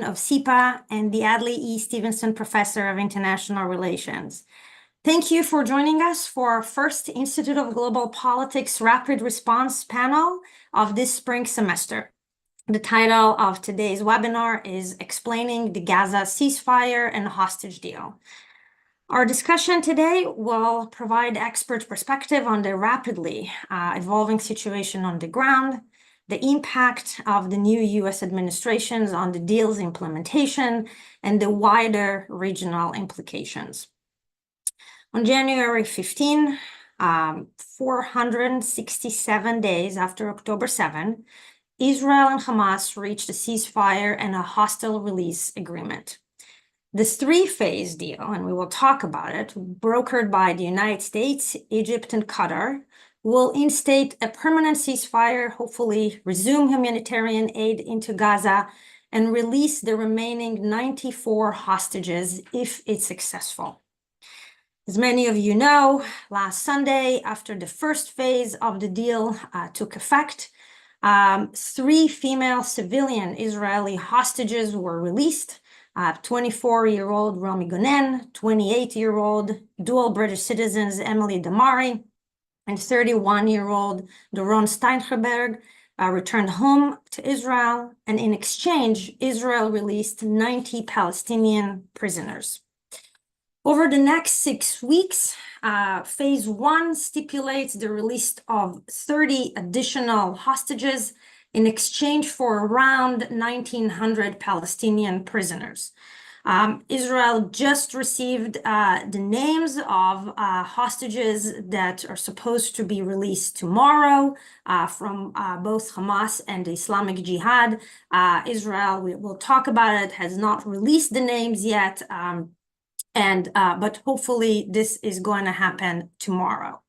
Dean of SIPA and the Adlai E. Stevenson Professor of International Relations. Thank you for joining us for our first Institute of Global Politics Rapid Response panel of this spring semester. The title of today's webinar is Explaining the Gaza Ceasefire and Hostage Deal. Our discussion today will provide expert perspective on the rapidly evolving situation on the ground, the impact of the new U.S. administrations on the deal's implementation, and the wider regional implications. On January 15, 467 days after October 7, Israel and Hamas reached a ceasefire and a hostile release agreement. This three-phase deal, and we will talk about it, brokered by the United States, Egypt, and Qatar, will instate a permanent ceasefire, hopefully resume humanitarian aid into Gaza, and release the remaining 94 hostages if it's successful. As many of you know, last Sunday, after the first phase of the deal took effect, 3 female civilian Israeli hostages were released. 24-year-old Romi Gonen, 28-year-old dual British citizens Emily Damari, and 31-year-old Doron Steinherberg returned home to Israel, and in exchange, Israel released 90 Palestinian prisoners. Over the next 6 weeks, Phase 1 stipulates the release of 30 additional hostages in exchange for around 1,900 Palestinian prisoners. Israel just received the names of hostages that are supposed to be released tomorrow from both Hamas and the Islamic Jihad. Israel, we will talk about it, has not released the names yet, but hopefully this is going to happen tomorrow.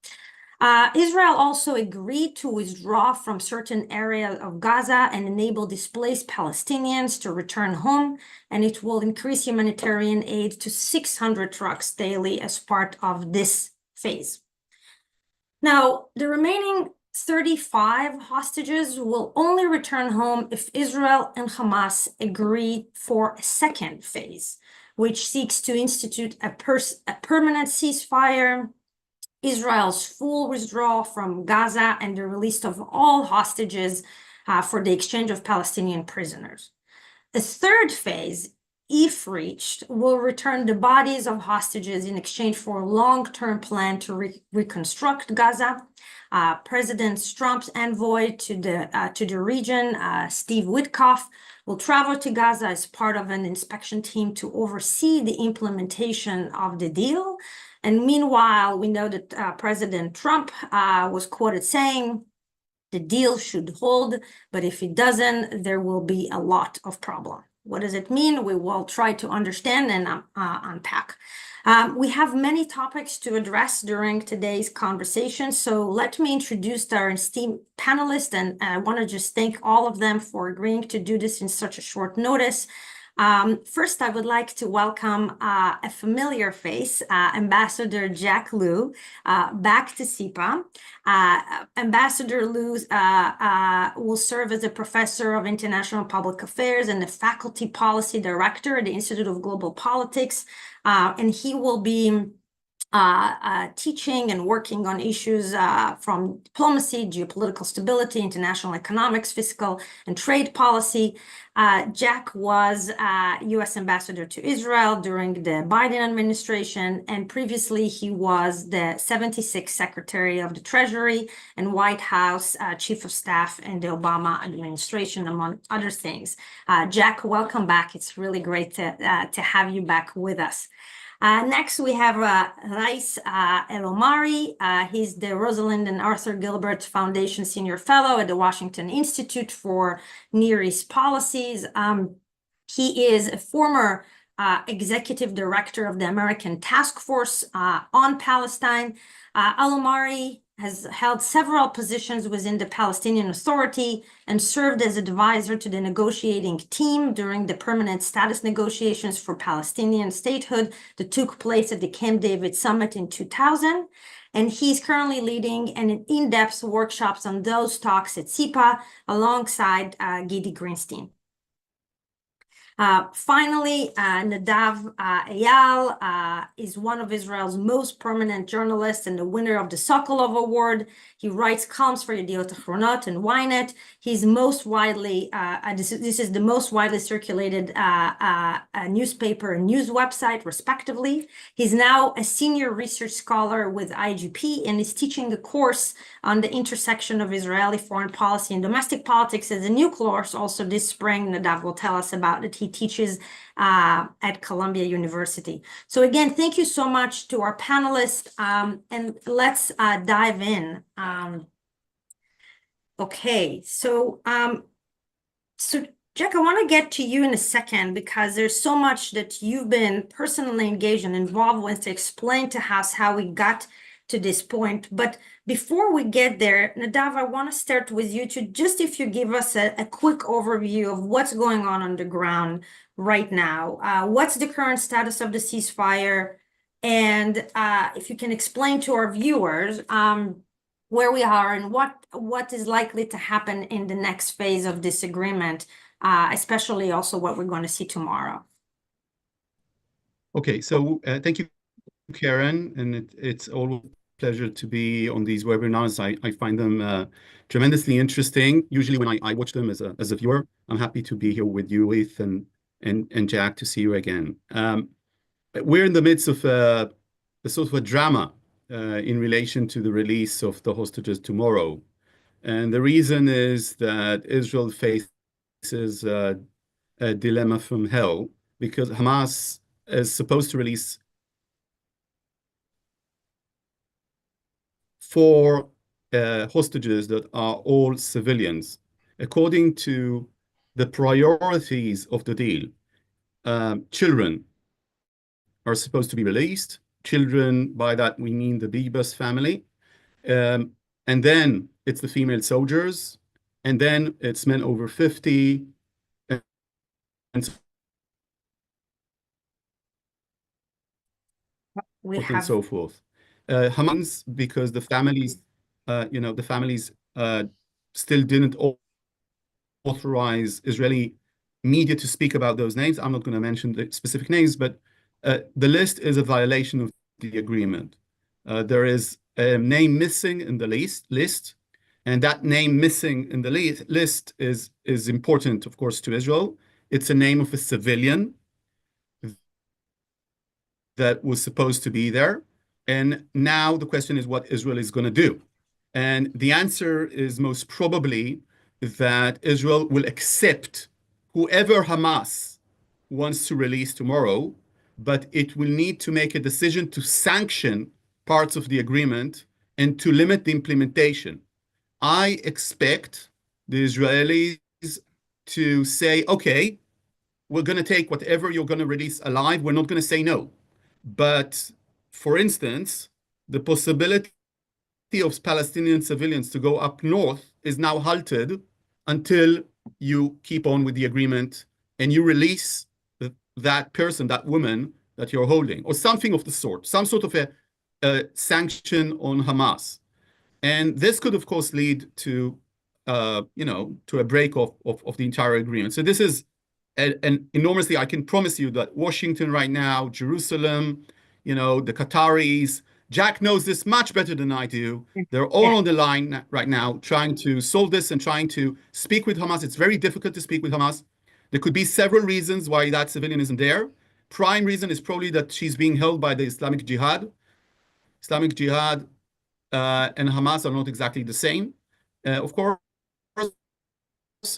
Israel also agreed to withdraw from certain areas of Gaza and enable displaced Palestinians to return home, and it will increase humanitarian aid to 600 trucks daily as part of this phase. Now, the remaining 35 hostages will only return home if Israel and Hamas agree for a second phase, which seeks to institute a permanent ceasefire, Israel's full withdrawal from Gaza, and the release of all hostages for the exchange of Palestinian prisoners. The third phase, if reached, will return the bodies of hostages in exchange for a long-term plan to reconstruct Gaza. President Trump's envoy to the region, Steve Witkoff, will travel to Gaza as part of an inspection team to oversee the implementation of the deal. And meanwhile, we know that President Trump was quoted saying, the deal should hold, but if it doesn't, there will be a lot of problem. What does it mean? We will try to understand and unpack. We have many topics to address during today's conversation, so let me introduce our esteemed panelists, and I want to just thank all of them for agreeing to do this in such a short notice. First, I would like to welcome a familiar face, Ambassador Jack Lew, back to SIPA. Ambassador Lew will serve as a professor of international public affairs and the faculty policy director at the Institute of Global Politics, and he will be teaching and working on issues from diplomacy, geopolitical stability, international economics, fiscal and trade policy. Jack was U.S. ambassador to Israel during the Biden administration, and previously he was the 76th Secretary of the Treasury and White House Chief of Staff in the Obama administration, among other things. Jack, welcome back. It's really great to have you back with us. Next, we have al-Omari. He's the Rosalinde and Arthur Gilbert Foundation Senior Fellow at the Washington Institute for Near East Policies. He is a former executive director of the American Task Force on Palestine. Al-Omari has held several positions within the Palestinian Authority and served as advisor to the negotiating team during the permanent status negotiations for Palestinian statehood that took place at the Camp David Summit in 2000. And he's currently leading an in-depth workshops on those talks at SIPA alongside Gidi Greenstein. Finally, Nadav Eyal is one of Israel's most prominent journalists and the winner of the Sokolov Award. He writes columns for Yediot Achronot and Ynet. He's most widely, this is the most widely circulated newspaper and news website, respectively. He's now a senior research scholar with IGP and is teaching a course on the intersection of Israeli foreign policy and domestic politics as a new course. Also this spring, Nadav will tell us about it. He teaches at Columbia University. So again, thank you so much to our panelists, and let's dive in. Okay, so Jack, I want to get to you in a second because there's so much that you've been personally engaged and involved with to explain to us how we got to this point. But before we get there, Nadav, I want to start with you to just if you give us a quick overview of what's going on the ground right now. What's the current status of the ceasefire? And if you can explain to our viewers where we are and what is likely to happen in the next phase of this agreement, especially also what we're going to see tomorrow. Okay, so thank you, Karen, and it's always a pleasure to be on these webinars. I find them tremendously interesting. Usually when I watch them as a viewer, I'm happy to be here with you, Ghaith, and Jack, to see you again. We're in the midst of a sort of a drama in relation to the release of the hostages tomorrow. And the reason is that Israel faces a dilemma from hell because Hamas is supposed to release 4 hostages that are all civilians. According to the priorities of the deal, children are supposed to be released. Children, by that we mean the Bibas family. And then it's the female soldiers. And then it's men over 50. And so forth. Hamas, because the families, still didn't authorize Israeli media to speak about those names. I'm not going to mention the specific names, but the list is a violation of the agreement. There is a name missing in the list, and that name missing in the list is important, of course, to Israel. It's a name of a civilian that was supposed to be there. And now the question is what Israel is going to do. And the answer is most probably that Israel will accept whoever Hamas wants to release tomorrow, but it will need to make a decision to sanction parts of the agreement and to limit the implementation. I expect the Israelis to say, okay, we're going to take whatever you're going to release alive. We're not going to say no. But for instance, the possibility of Palestinian civilians to go up north is now halted until you keep on with the agreement and you release that person, that woman that you're holding, or something of the sort, some sort of a sanction on Hamas. And this could, of course, lead to, to a break of the entire agreement. So this is an enormously, I can promise you that Washington right now, Jerusalem, the Qataris, Jack knows this much better than I do. They're all on the line right now trying to solve this and trying to speak with Hamas. It's very difficult to speak with Hamas. There could be several reasons why that civilian isn't there. Prime reason is probably that she's being held by the Islamic Jihad. Islamic Jihad and Hamas are not exactly the same, of course,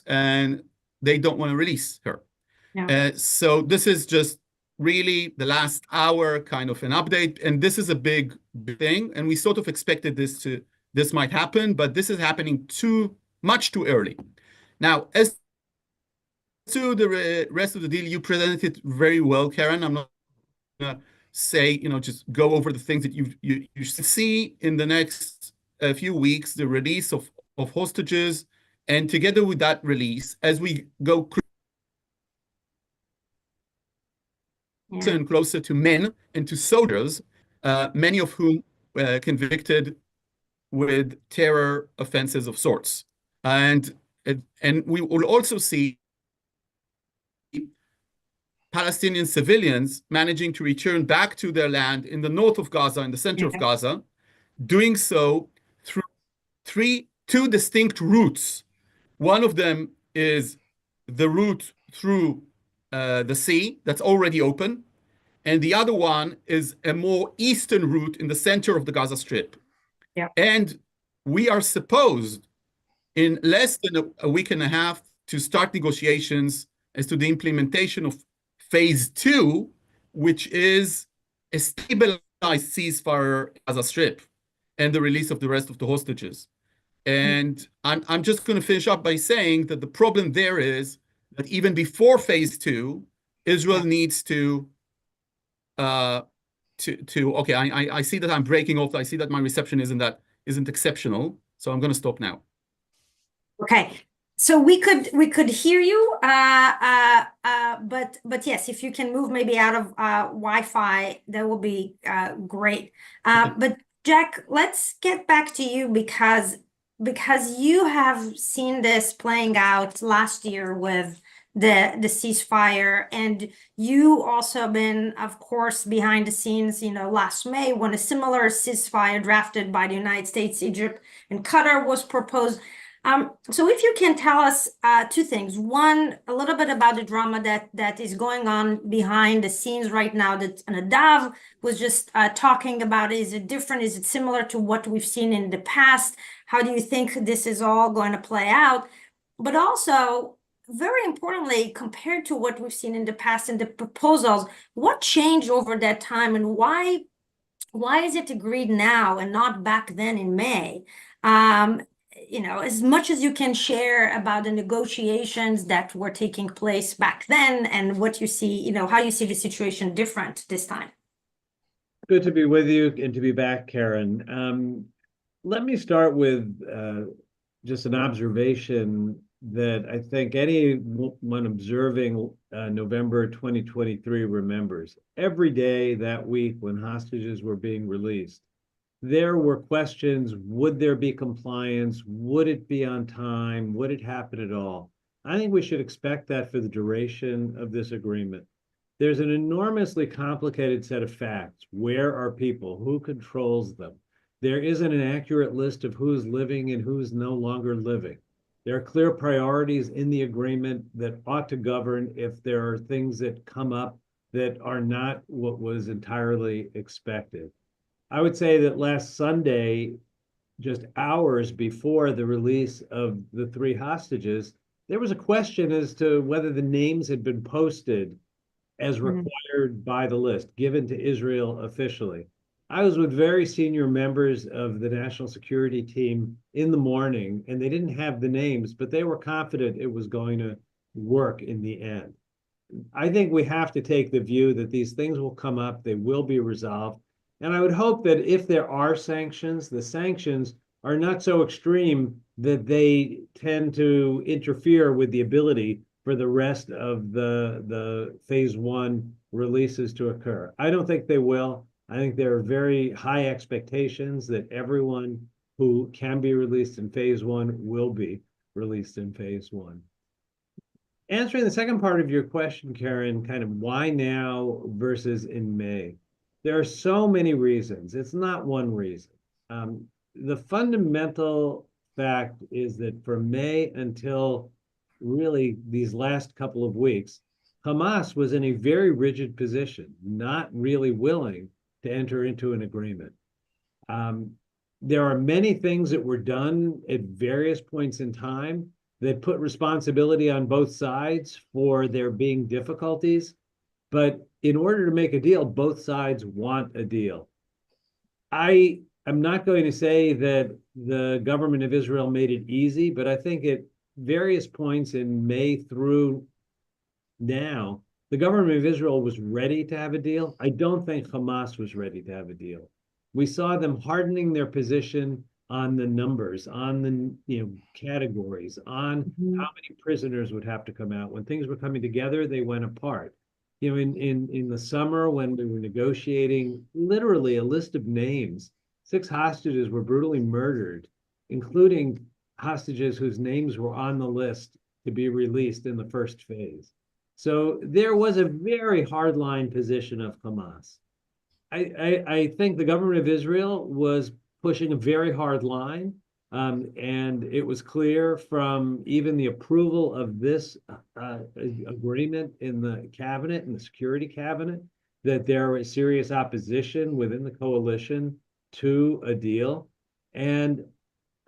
and they don't want to release her. No. So this is just really the last hour kind of an update, and this is a big thing, and we sort of expected this might happen, but this is happening much too early. Now, as to the rest of the deal, you presented it very well, Karen. I'm not gonna say, just go over the things that you should see in the next few weeks, the release of hostages, and together with that release, as we go and closer to men and to soldiers, many of whom convicted with terror offenses of sorts. And we will also see Palestinian civilians managing to return back to their land in the north of Gaza, in the center of Gaza, doing so through two distinct routes. One of them is the route through the sea that's already open, and the other one is a more eastern route in the center of the Gaza Strip. Yeah. And we are supposed, in less than a week and a half, to start negotiations as to the implementation of phase 2, which is a stabilized ceasefire Gaza Strip and the release of the rest of the hostages. And I'm just going to finish up by saying that the problem there is that even before phase 2, Israel needs to okay, I see that I'm breaking off. I see that my reception isn't exceptional. So I'm going to stop now. Okay. So we could hear you, but yes, if you can move maybe out of Wi-Fi, that will be great. But Jack, let's get back to you because you have seen this playing out last year with the ceasefire, and you also been, of course, behind the scenes, last May when a similar ceasefire drafted by the United States, Egypt, and Qatar was proposed. So if you can tell us two things. One, a little bit about the drama that is going on behind the scenes right now that Nadav was just talking about. Is it different? Is it similar to what we've seen in the past? How do you think this is all going to play out? But also, very importantly, compared to what we've seen in the past in the proposals, what changed over that time, and why is it agreed now and not back then in May? As much as you can share about the negotiations that were taking place back then and what you see, how you see the situation different this time. Good to be with you and to be back, Karen. Let me start with just an observation that I think anyone observing November 2023 remembers. Every day that week when hostages were being released, there were questions: would there be compliance? Would it be on time? Would it happen at all? I think we should expect that for the duration of this agreement. There's an enormously complicated set of facts. Where are people? Who controls them? There isn't an accurate list of who's living and who's no longer living. There are clear priorities in the agreement that ought to govern if there are things that come up that are not what was entirely expected. I would say that last Sunday, just hours before the release of the 3 hostages, there was a question as to whether the names had been posted as required by the list, given to Israel officially. I was with very senior members of the national security team in the morning, and they didn't have the names, but they were confident it was going to work in the end. I think we have to take the view that these things will come up, they will be resolved. And I would hope that if there are sanctions, the sanctions are not so extreme that they tend to interfere with the ability for the rest of the phase 1 releases to occur. I don't think they will. I think there are very high expectations that everyone who can be released in phase 1 will be released in phase 1. Answering the second part of your question, Karen, kind of why now versus in May. There are so many reasons. It's not one reason. The fundamental fact is that from May until really these last couple of weeks, Hamas was in a very rigid position, not really willing to enter into an agreement. There are many things that were done at various points in time that put responsibility on both sides for there being difficulties. But in order to make a deal, both sides want a deal. I am not going to say that the government of Israel made it easy, but I think at various points in May through now, the government of Israel was ready to have a deal. I don't think Hamas was ready to have a deal. We saw them hardening their position on the numbers, on the categories, on how many prisoners would have to come out. When things were coming together, they went apart. In the summer when we were negotiating, literally a list of names, 6 hostages were brutally murdered, including hostages whose names were on the list to be released in the first phase. So there was a very hardline position of Hamas. I think the government of Israel was pushing a very hard line. And it was clear from even the approval of this agreement in the cabinet, in the security cabinet, that there was serious opposition within the coalition to a deal. And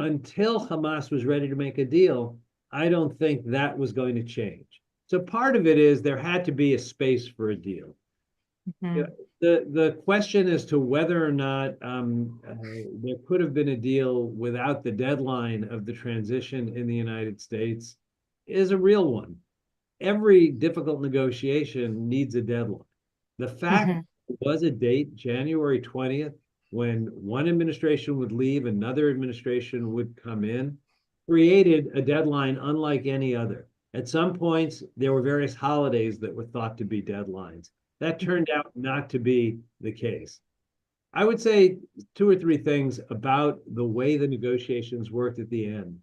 until Hamas was ready to make a deal, I don't think that was going to change. So part of it is there had to be a space for a deal. Mhm. The question as to whether or not there could have been a deal without the deadline of the transition in the United States is a real one. Every difficult negotiation needs a deadline. The fact Mhm. there was a date, January 20th, when one administration would leave, another administration would come in, created a deadline unlike any other. At some points, there were various holidays that were thought to be deadlines. That turned out not to be the case. I would say two or three things about the way the negotiations worked at the end.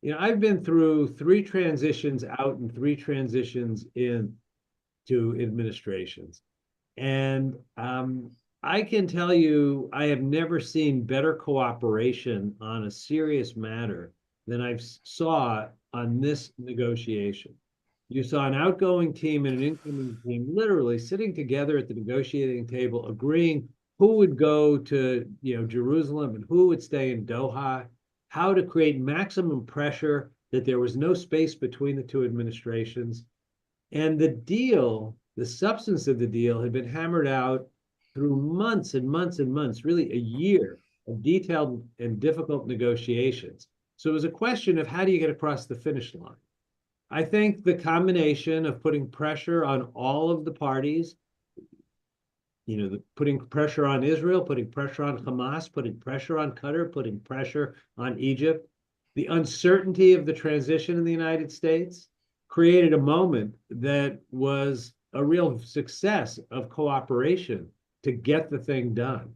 You know, I've been through 3 transitions out and 3 transitions in to administrations. And I can tell you, I have never seen better cooperation on a serious matter than I saw on this negotiation. You saw an outgoing team and an incoming team literally sitting together at the negotiating table, agreeing who would go to, Jerusalem and who would stay in Doha, how to create maximum pressure, that there was no space between the two administrations. And the deal, the substance of the deal, had been hammered out through months and months and months, really a year of detailed and difficult negotiations. So it was a question of how do you get across the finish line? I think the combination of putting pressure on all of the parties, putting pressure on Israel, putting pressure on Hamas, putting pressure on Qatar, putting pressure on Egypt, the uncertainty of the transition in the United States created a moment that was a real success of cooperation to get the thing done.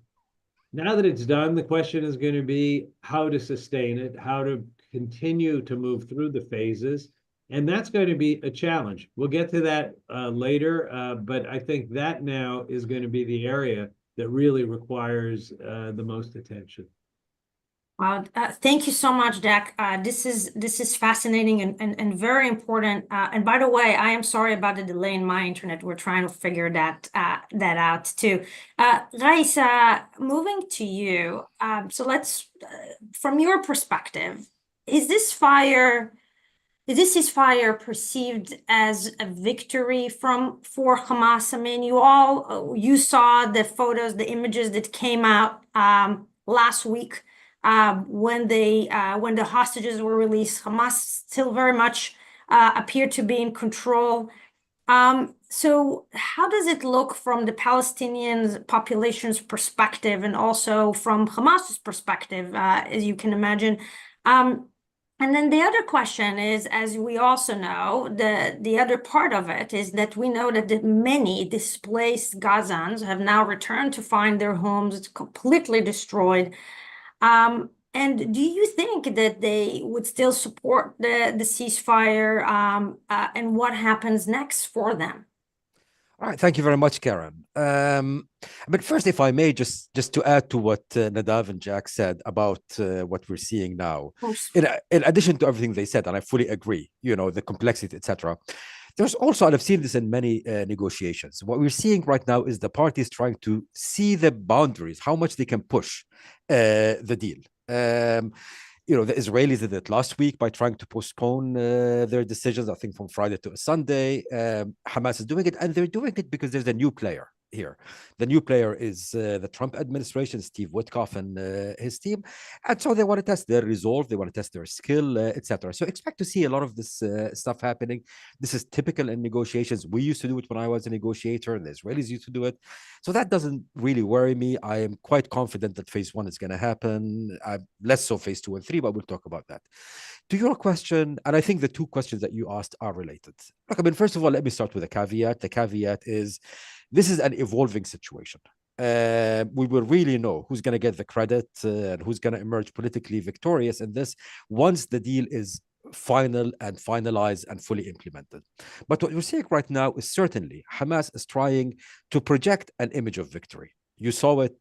Now that it's done, the question is going to be how to sustain it, how to continue to move through the phases. And that's going to be a challenge. We'll get to that later, but I think that now is going to be the area that really requires the most attention. Well, thank you so much, Dak. This is fascinating and very important. And by the way, I am sorry about the delay in my internet. We're trying to figure that out too. Ghaith, moving to you. So let's, from your perspective, is this ceasefire perceived as a victory for Hamas? I mean, you saw the photos, the images that came out last week. When the hostages were released, Hamas still very much appeared to be in control. So how does it look from the Palestinian population's perspective and also from Hamas's perspective, as you can imagine? And then the other question is, as we also know, the other part of it is that we know that many displaced Gazans have now returned to find their homes completely destroyed. And do you think that they would still support the ceasefire, and what happens next for them? All right, thank you very much, Karen. But first, if I may, just to add to what Nadav and Jack said about what we're seeing now, in addition to everything they said, and I fully agree, the complexity, etc. There's also, and I've seen this in many negotiations, what we're seeing right now is the parties trying to see the boundaries, how much they can push the deal. The Israelis did it last week by trying to postpone their decisions, I think from Friday to a Sunday. Hamas is doing it, and they're doing it because there's a new player here. The new player is the Trump administration, Steve Witkoff and his team. And so they want to test their resolve, they want to test their skill, etc. So expect to see a lot of this stuff happening. This is typical in negotiations. We used to do it when I was a negotiator, and the Israelis used to do it. So that doesn't really worry me. I am quite confident that phase 1 is going to happen. Less so phase 2 and 3, but we'll talk about that. To your question, and I think the 2 questions that you asked are related. Look, I mean, first of all, let me start with a caveat. The caveat is this is an evolving situation. We will really know who's going to get the credit and who's going to emerge politically victorious in this once the deal is final and finalized and fully implemented. But what we're seeing right now is certainly Hamas is trying to project an image of victory. You saw it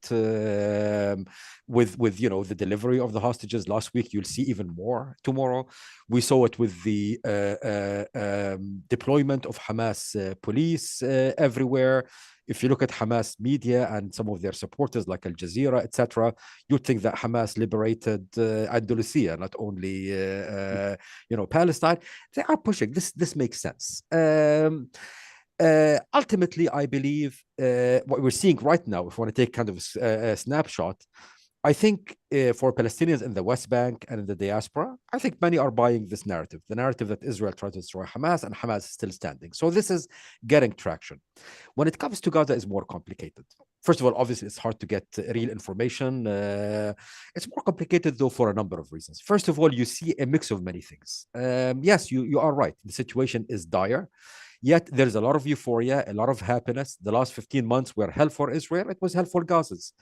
with the delivery of the hostages last week. You'll see even more tomorrow. We saw it with the deployment of Hamas police everywhere. If you look at Hamas media and some of their supporters like Al Jazeera, etc., you'd think that Hamas liberated Andalusia, not only Palestine. They are pushing this. This makes sense. Ultimately, I believe what we're seeing right now, if we want to take kind of a snapshot, I think for Palestinians in the West Bank and in the diaspora, I think many are buying this narrative, the narrative that Israel tried to destroy Hamas and Hamas is still standing. So this is getting traction. When it comes to Gaza, it's more complicated. First of all, obviously, it's hard to get real information. It's more complicated, though, for a number of reasons. First of all, you see a mix of many things. Yes, you are right. The situation is dire. Yet there's a lot of euphoria, a lot of happiness. The last 15 months were hell for Israel. It was hell for Gazans.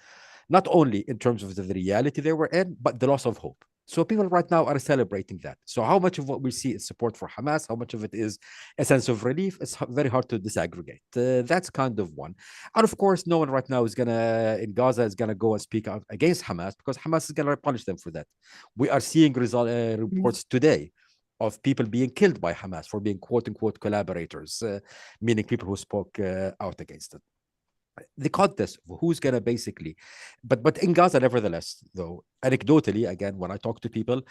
Not only in terms of the reality they were in, but the loss of hope. So people right now are celebrating that. So how much of what we see is support for Hamas, how much of it is a sense of relief, it's very hard to disaggregate. That's kind of one. And of course, no one right now is in Gaza is going to go and speak out against Hamas because Hamas is going to punish them for that. We are seeing reports today of people being killed by Hamas for being quote-unquote collaborators, meaning people who spoke out against it. The contest of who's going to basically, but in Gaza, nevertheless, though, anecdotally, again, when I talk to people,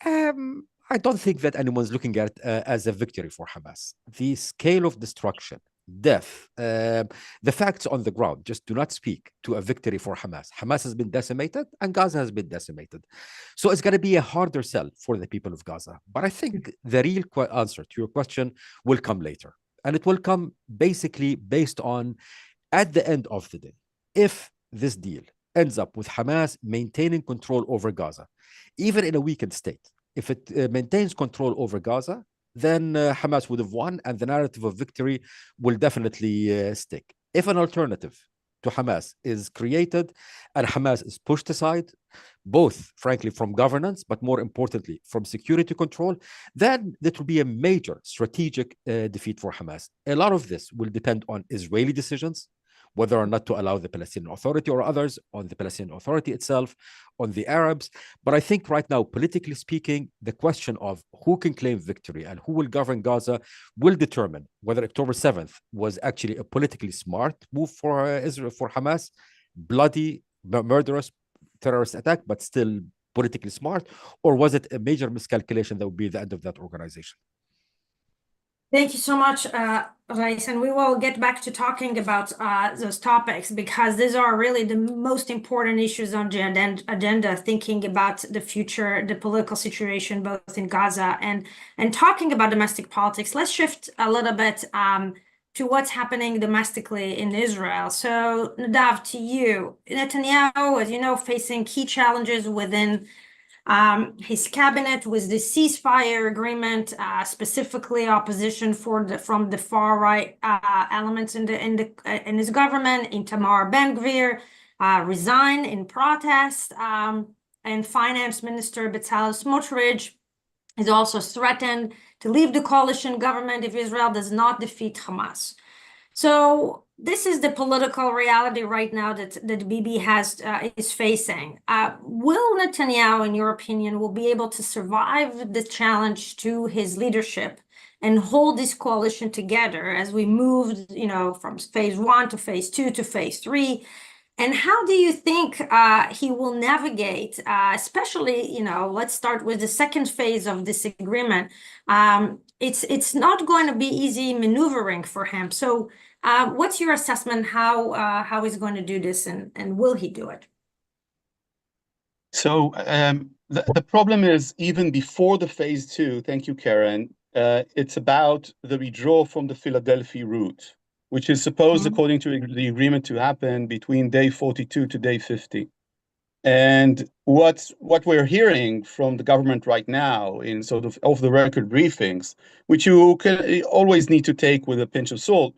I don't think that anyone's looking at it as a victory for Hamas. The scale of destruction, death, the facts on the ground just do not speak to a victory for Hamas. Hamas has been decimated and Gaza has been decimated. So it's going to be a harder sell for the people of Gaza. But I think the real answer to your question will come later. And it will come basically based on, at the end of the day, if this deal ends up with Hamas maintaining control over Gaza, even in a weakened state, if it maintains control over Gaza, then Hamas would have won and the narrative of victory will definitely stick. If an alternative to Hamas is created and Hamas is pushed aside, both, frankly, from governance, but more importantly, from security control, then that will be a major strategic defeat for Hamas. A lot of this will depend on Israeli decisions, whether or not to allow the Palestinian Authority or others, on the Palestinian Authority itself, on the Arabs. But I think right now, politically speaking, the question of who can claim victory and who will govern Gaza will determine whether October 7th was actually a politically smart move for Israel, for Hamas, bloody, murderous terrorist attack, but still politically smart, or was it a major miscalculation that would be the end of that organization? Thank you so much, Ghaith, and we will get back to talking about those topics because these are really the most important issues on the agenda, thinking about the future, the political situation both in Gaza and talking about domestic politics. Let's shift a little bit to what's happening domestically in Israel. So, Nadav, to you, Netanyahu, as you know, facing key challenges within his cabinet with the ceasefire agreement, specifically opposition from the far right elements in his government. Itamar Ben-Gvir resigned in protest, and Finance Minister Bezalel Smotrich is also threatened to leave the coalition government if Israel does not defeat Hamas. So this is the political reality right now that Bibi is facing. Will Netanyahu, in your opinion, will be able to survive the challenge to his leadership and hold this coalition together as we move, from phase 1 to phase 2 to phase 3? And how do you think he will navigate, especially, let's start with the second phase of this agreement. It's not going to be easy maneuvering for him. So what's your assessment how he's going to do this and will he do it? So the problem is even before the phase 2, thank you, Karen, it's about the withdrawal from the Philadelphia route, which is supposed, according to the agreement, to happen between day 42 to day 50. And what we're hearing from the government right now in sort of off-the-record briefings, which you can always need to take with a pinch of salt,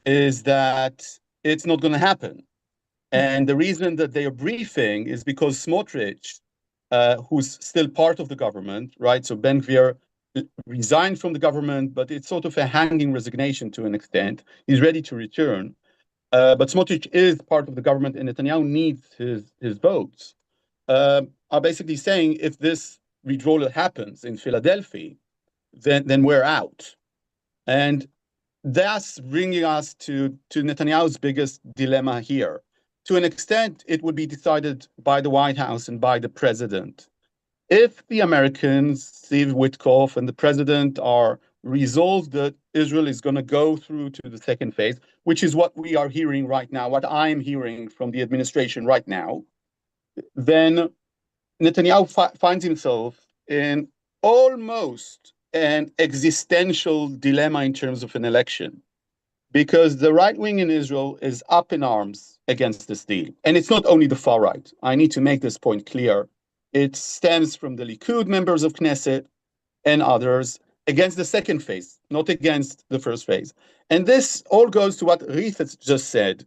is that it's not going to happen. And the reason that they are briefing is because Smotrich who's still part of the government, right? So Ben Gvir resigned from the government, but it's sort of a hanging resignation to an extent. He's ready to return. But Smotrich is part of the government, and Netanyahu needs his votes. Are basically saying if this withdrawal happens in Philadelphia, then we're out. And that's bringing us to Netanyahu's biggest dilemma here. To an extent, it would be decided by the White House and by the president. If the Americans, Steve Witkoff and the president are resolved that Israel is going to go through to the second phase, which is what we are hearing right now, what I'm hearing from the administration right now, then Netanyahu finds himself in almost an existential dilemma in terms of an election, because the right wing in Israel is up in arms against this deal. And it's not only the far right. I need to make this point clear. It stems from the Likud members of Knesset and others against the second phase, not against the first phase. And this all goes to what Ghaith has just said,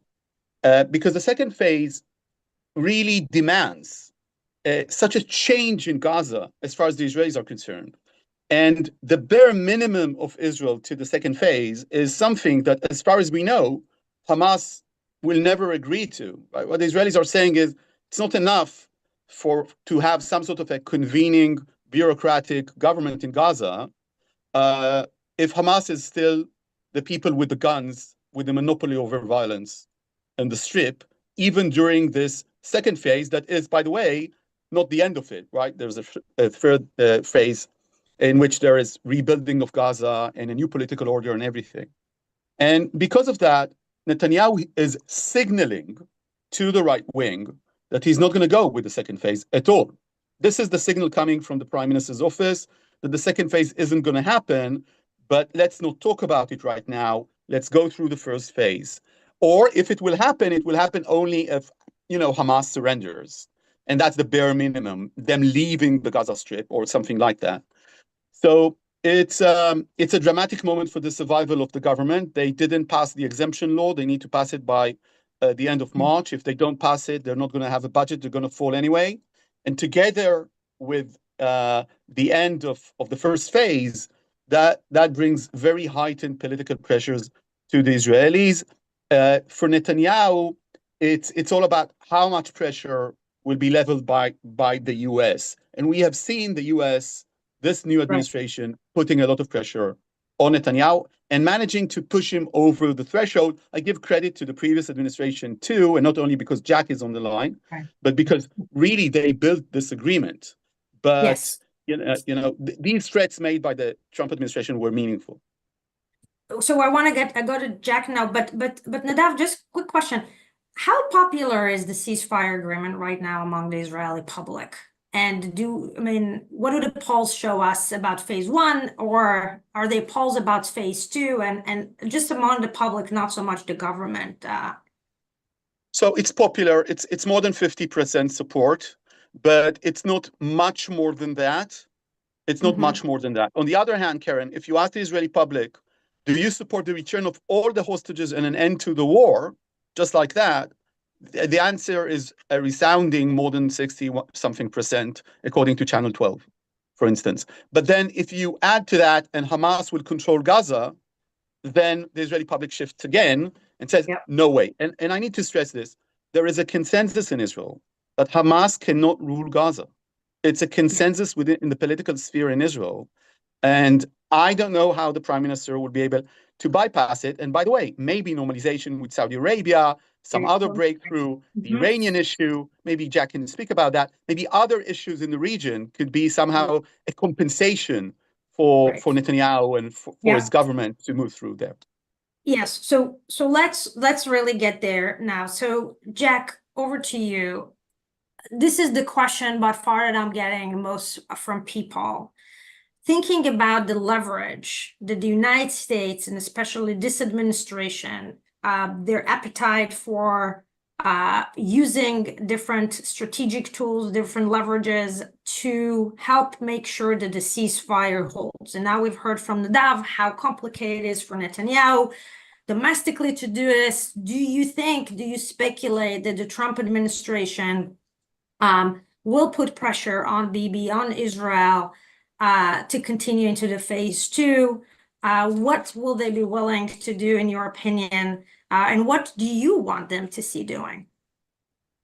because the second phase really demands such a change in Gaza as far as the Israelis are concerned. And the bare minimum of Israel to the second phase is something that, as far as we know, Hamas will never agree to. Right? What the Israelis are saying is it's not enough to have some sort of a convening bureaucratic government in Gaza if Hamas is still the people with the guns, with the monopoly over violence and the strip, even during this second phase that is, by the way, not the end of it, right? There's a third phase in which there is rebuilding of Gaza and a new political order and everything. And because of that, Netanyahu is signaling to the right wing that he's not going to go with the second phase at all. This is the signal coming from the Prime Minister's office that the second phase isn't going to happen, but let's not talk about it right now. Let's go through the first phase. Or if it will happen only if, Hamas surrenders. And that's the bare minimum, them leaving the Gaza Strip or something like that. So it's a dramatic moment for the survival of the government. They didn't pass the exemption law. They need to pass it by the end of March. If they don't pass it, they're not going to have a budget. They're going to fall anyway. And together with the end of the first phase, that brings very heightened political pressures to the Israelis. For Netanyahu, it's all about how much pressure will be leveled by the U.S. And we have seen the U.S., this new administration, putting a lot of pressure on Netanyahu and managing to push him over the threshold. I give credit to the previous administration too, and not only because Jack is on the line, but because really they built this agreement. But Yes. These threats made by the Trump administration were meaningful. So I go to Jack now, but Nadav, just quick question. How popular is the ceasefire agreement right now among the Israeli public? And what do the polls show us about phase one, or are they polls about phase two? And just among the public, not so much the government. So it's popular. It's more than 50% support, but it's not much more than that. It's not much more than that. On the other hand, Karen, if you ask the Israeli public, do you support the return of all the hostages and an end to the war, just like that? The answer is a resounding more than 60-something%, according to Channel 12, for instance. But then if you add to that and Hamas will control Gaza, then the Israeli public shifts again and says, no way. And I need to stress this. There is a consensus in Israel that Hamas cannot rule Gaza. It's a consensus within the political sphere in Israel. And I don't know how the prime minister would be able to bypass it. And by the way, maybe normalization with Saudi Arabia, some other breakthrough, the Iranian issue, maybe Jack can speak about that. Maybe other issues in the region could be somehow a compensation for Netanyahu and for his government to move through there. Yes. So let's really get there now. So Jack, over to you. This is the question by far that I'm getting most from people. Thinking about the leverage that the United States and especially this administration, their appetite for using different strategic tools, different leverages to help make sure that the ceasefire holds. And now we've heard from Nadav how complicated it is for Netanyahu domestically to do this. Do you speculate that the Trump administration will put pressure on Bibi, on Israel, to continue into the phase two. What will they be willing to do, in your opinion? And what do you want them to see doing?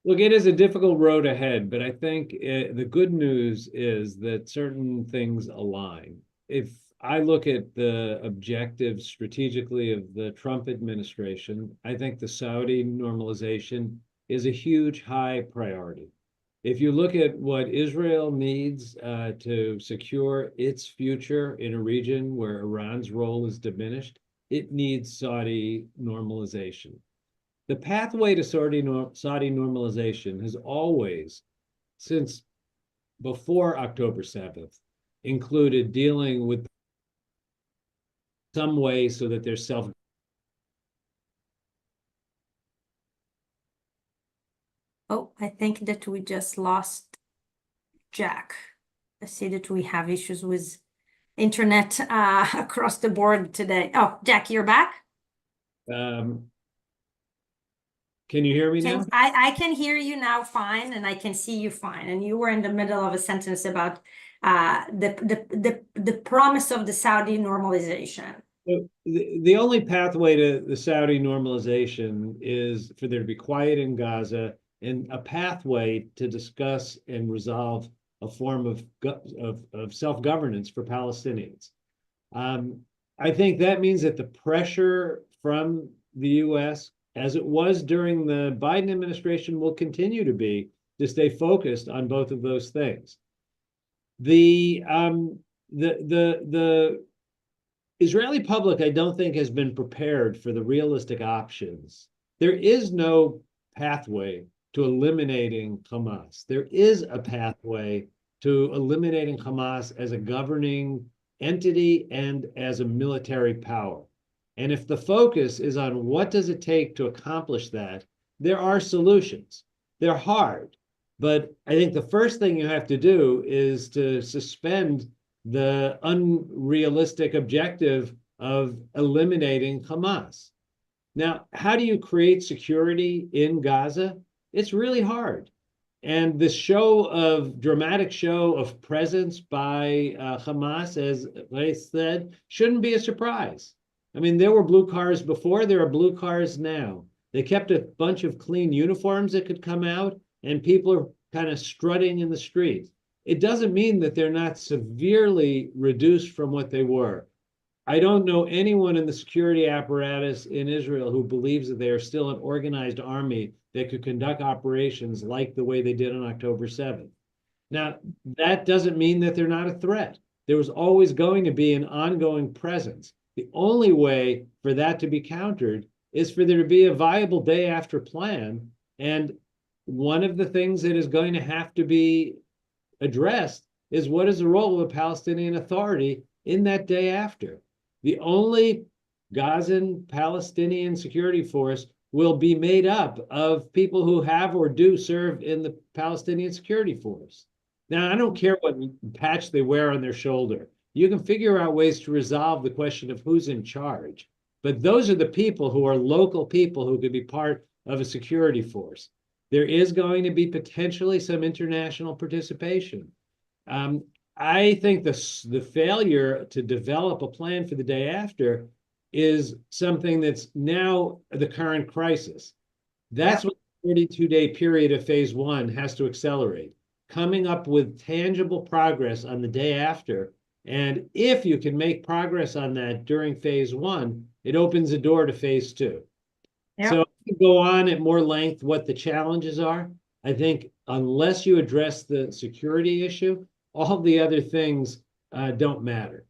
Look, it is a difficult road ahead, but I think the good news is that certain things align. If I look at the objectives strategically of the Trump administration, I think the Saudi normalization is a huge, high priority. If you look at what Israel needs to secure its future in a region where Iran's role is diminished, it needs Saudi normalization. The pathway to Saudi normalization has always, since before October 7th, included dealing with some way so that there's self. Oh, I think that we just lost Jack. I see that we have issues with internet across the board today. Oh, Jack, you're back? Can you hear me now? I can hear you now fine, and I can see you fine. And you were in the middle of a sentence about the promise of the Saudi normalization. The only pathway to the Saudi normalization is for there to be quiet in Gaza, and a pathway to discuss and resolve a form of self-governance for Palestinians. I think that means that the pressure from the U.S., as it was during the Biden administration, will continue to be to stay focused on both of those things. The Israeli public, I don't think, has been prepared for the realistic options. There is no pathway to eliminating Hamas. There is a pathway to eliminating Hamas as a governing entity and as a military power. And if the focus is on what does it take to accomplish that, there are solutions. They're hard, but I think the first thing you have to do is to suspend the unrealistic objective of eliminating Hamas. Now, how do you create security in Gaza? It's really hard. And this dramatic show of presence by Hamas, as Ghaith said, shouldn't be a surprise. I mean, there were blue cars before, there are blue cars now. They kept a bunch of clean uniforms that could come out, and people are kind of strutting in the streets. It doesn't mean that they're not severely reduced from what they were. I don't know anyone in the security apparatus in Israel who believes that they are still an organized army that could conduct operations like the way they did on October 7th. Now, that doesn't mean that they're not a threat. There was always going to be an ongoing presence. The only way for that to be countered is for there to be a viable day after plan. And one of the things that is going to have to be addressed is what is the role of the Palestinian Authority in that day after. The only Gazan Palestinian security force will be made up of people who have or do serve in the Palestinian security force. Now, I don't care what patch they wear on their shoulder. You can figure out ways to resolve the question of who's in charge. But those are the people who are local people who could be part of a security force. There is going to be potentially some international participation. I think the failure to develop a plan for the day after is something that's now the current crisis. That's what the 32-day period of phase one has to accelerate, coming up with tangible progress on the day after. And if you can make progress on that during phase one, it opens the door to phase two. Yep. So I can go on at more length what the challenges are. I think unless you address the security issue, all the other things don't matter.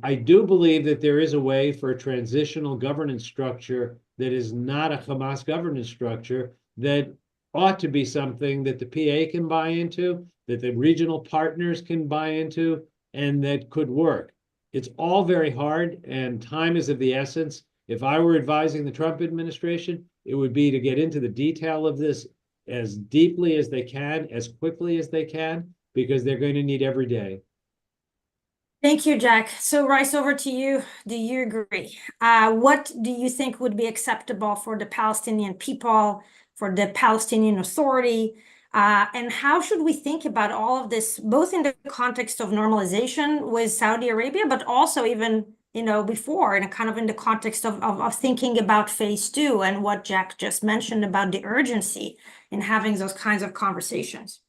I do believe that there is a way for a transitional governance structure that is not a Hamas governance structure that ought to be something that the PA can buy into, that the regional partners can buy into, and that could work. It's all very hard, and time is of the essence. If I were advising the Trump administration, it would be to get into the detail of this as deeply as they can, as quickly as they can, because they're going to need every day. Thank you, Jack. So, Rice, over to you. Do you agree? What do you think would be acceptable for the Palestinian people, for the Palestinian Authority? And how should we think about all of this, both in the context of normalization with Saudi Arabia, but also even, before, and kind of in the context of thinking about phase two and what Jack just mentioned about the urgency in having those kinds of conversations?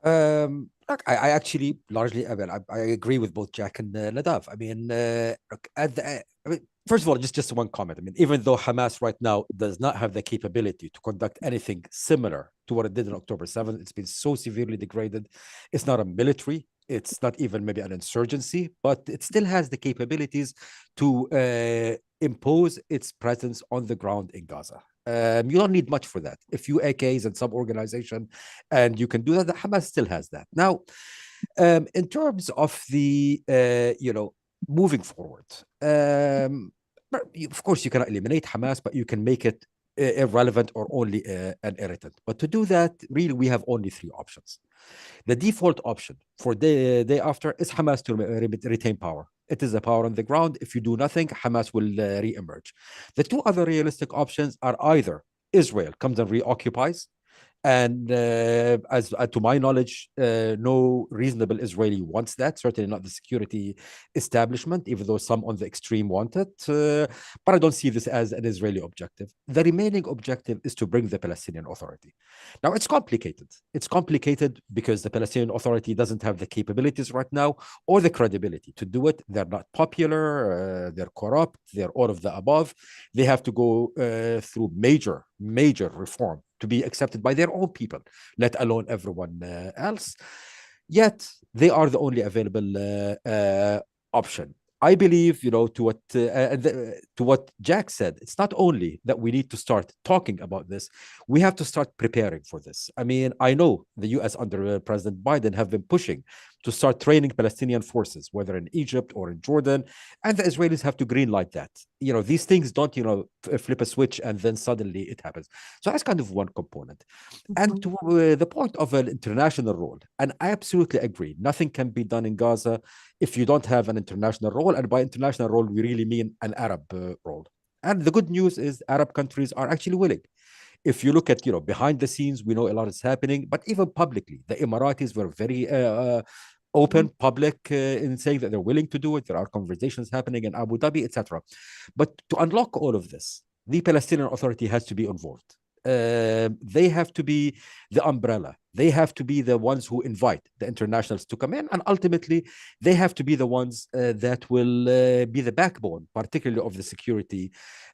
Look, I actually largely, I agree with both Jack and Nadav. I mean, look, first of all, just one comment. I mean, even though Hamas right now does not have the capability to conduct anything similar to what it did on October 7th, it's been so severely degraded. It's not a military, it's not even maybe an insurgency, but it still has the capabilities to impose its presence on the ground in Gaza. You don't need much for that. A few AKs and some organization, and you can do that. The Hamas still has that. Now, in terms of the, moving forward, of course, you cannot eliminate Hamas, but you can make it irrelevant or only an irritant. But to do that, really, we have only three options. The default option for the day after is Hamas to retain power. It is a power on the ground. If you do nothing, Hamas will re-emerge. The two other realistic options are either Israel comes and reoccupies, and as to my knowledge, no reasonable Israeli wants that, certainly not the security establishment, even though some on the extreme want it. But I don't see this as an Israeli objective. The remaining objective is to bring the Palestinian Authority. Now, it's complicated. It's complicated because the Palestinian Authority doesn't have the capabilities right now or the credibility to do it. They're not popular, they're corrupt, they're all of the above. They have to go through major reform to be accepted by their own people, let alone everyone else. Yet they are the only available option. I believe, to what Jack said, it's not only that we need to start talking about this, we have to start preparing for this. I mean, I know the US under President Biden have been pushing to start training Palestinian forces, whether in Egypt or in Jordan, and the Israelis have to greenlight that. These things don't, flip a switch and then suddenly it happens. So that's kind of one component. And to the point of an international role, and I absolutely agree, nothing can be done in Gaza if you don't have an international role. And by international role, we really mean an Arab role. And the good news is Arab countries are actually willing. If you look at, behind the scenes, we know a lot is happening, but even publicly, the Emiratis were very open, public in saying that they're willing to do it. There are conversations happening in Abu Dhabi, etc. But to unlock all of this, the Palestinian Authority has to be involved. They have to be the umbrella. They have to be the ones who invite the internationals to come in. And ultimately, they have to be the ones that will be the backbone, particularly of the security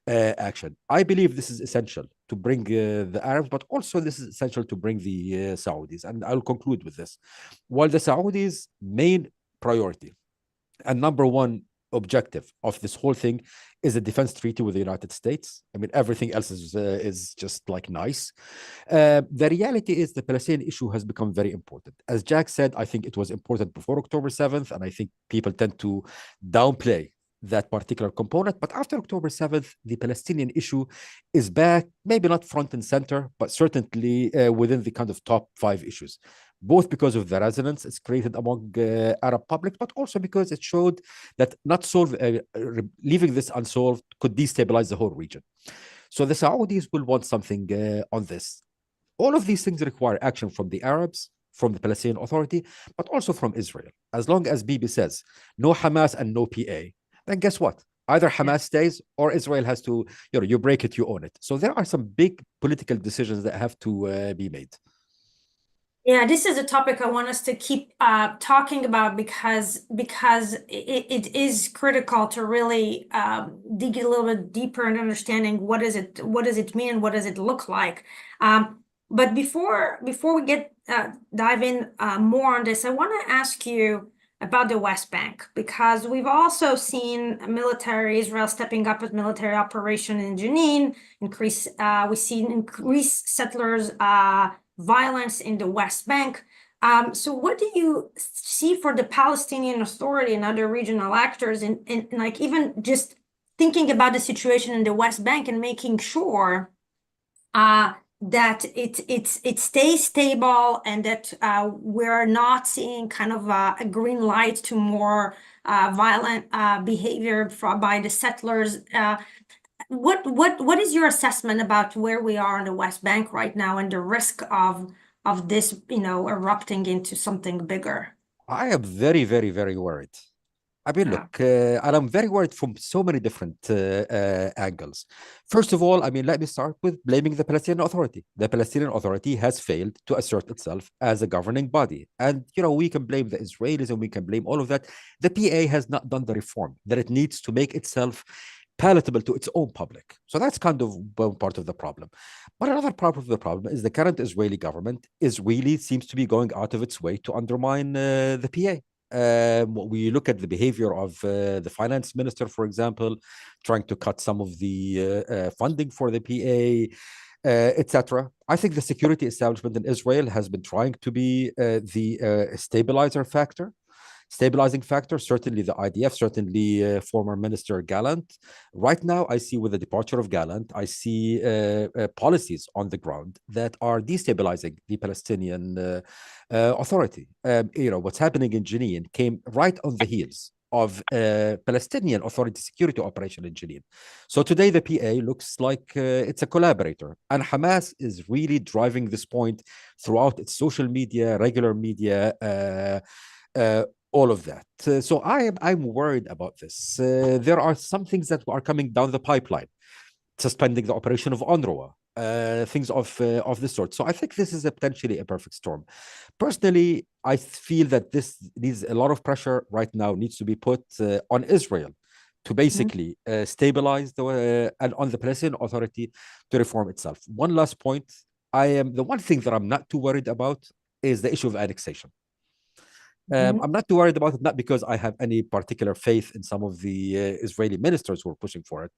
action. I believe this is essential to bring the Arabs, but also this is essential to bring the Saudis. And I'll conclude with this. While the Saudis' main priority and number one objective of this whole thing is a defense treaty with the United States. I mean, everything else is just like nice. The reality is the Palestinian issue has become very important. As Jack said, I think it was important before October 7th, and I think people tend to downplay that particular component. But after October 7th, the Palestinian issue is back, maybe not front and center, but certainly within the kind of top 5 issues, both because of the resonance it's created among Arab public, but also because it showed that leaving this unsolved could destabilize the whole region. So the Saudis will want something on this. All of these things require action from the Arabs, from the Palestinian Authority, but also from Israel. As long as Bibi says no Hamas and no PA, then guess what? Either Hamas stays or Israel has to, you break it, you own it. So there are some big political decisions that have to be made. Yeah, this is a topic I want us to keep talking about because it is critical to really dig a little bit deeper in understanding what does it mean, what does it look like. But before we dive in more on this, I want to ask you about the West Bank, because we've also seen Israel stepping up with military operation in Jenin. We've seen increased settlers violence in the West Bank. So what do you see for the Palestinian Authority and other regional actors in like even just thinking about the situation in the West Bank and making sure that it stays stable and that we're not seeing kind of a green light to more violent behavior by the settlers? What is your assessment about where we are on the West Bank right now and the risk of of this, erupting into something bigger? I am very, very, very worried. I mean, Yeah. look, and I'm very worried from so many different angles. First of all, I mean, let me start with blaming the Palestinian Authority. The Palestinian Authority has failed to assert itself as a governing body. And, we can blame the Israelis and we can blame all of that. The PA has not done the reform that it needs to make itself palatable to its own public. So that's kind of one part of the problem. But another part of the problem is the current Israeli government seems to be going out of its way to undermine the PA. We look at the behavior of the finance minister, for example, trying to cut some of the funding for the PA, etc. I think the security establishment in Israel has been trying to be the stabilizing factor, certainly the IDF, certainly former Minister Gallant. Right now, I see with the departure of Gallant, I see policies on the ground that are destabilizing the Palestinian Authority. What's happening in Jenin came right on the heels of Palestinian Authority security operation in Jenin. So today the PA looks like it's a collaborator, and Hamas is really driving this point throughout its social media, regular media, all of that. So I'm worried about this. There are some things that are coming down the pipeline, suspending the operation of UNRWA, things of this sort. So I think this is potentially a perfect storm. Personally, I feel that this needs a lot of pressure right now, needs to be put on Israel to basically stabilize and on the Palestinian Authority to reform itself. One last point, the one thing that I'm not too worried about is the issue of annexation. I'm not too worried about it, not because I have any particular faith in some of the Israeli ministers who are pushing for it,